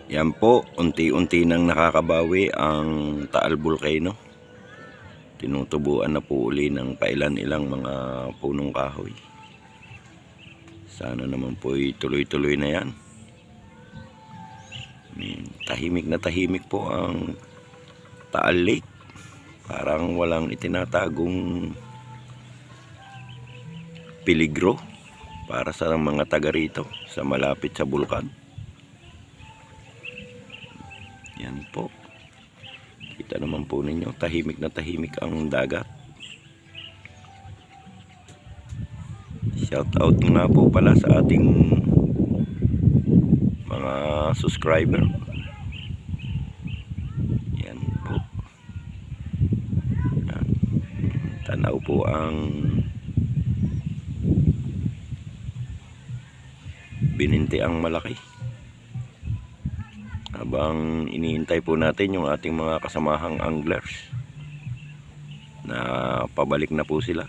Yan po, unti-unti nang nakakabawi ang Taal Volcano. Tinutubuan na po uli ng pailan-ilang mga punong kahoy. Sana naman po tuloy-tuloy na yan. Tahimik po ang Taal Lake. Parang walang itinatagong peligro para sa mga taga rito sa malapit sa bulkan. Yan po. Kita naman po ninyo, tahimik na tahimik ang dagat. Shout out nga po pala sa ating mga subscriber. Yan po. Yan. Tanaw po ang bininti ang malaki. Habang iniintay po natin yung ating mga kasamahang anglers na pabalik na po sila.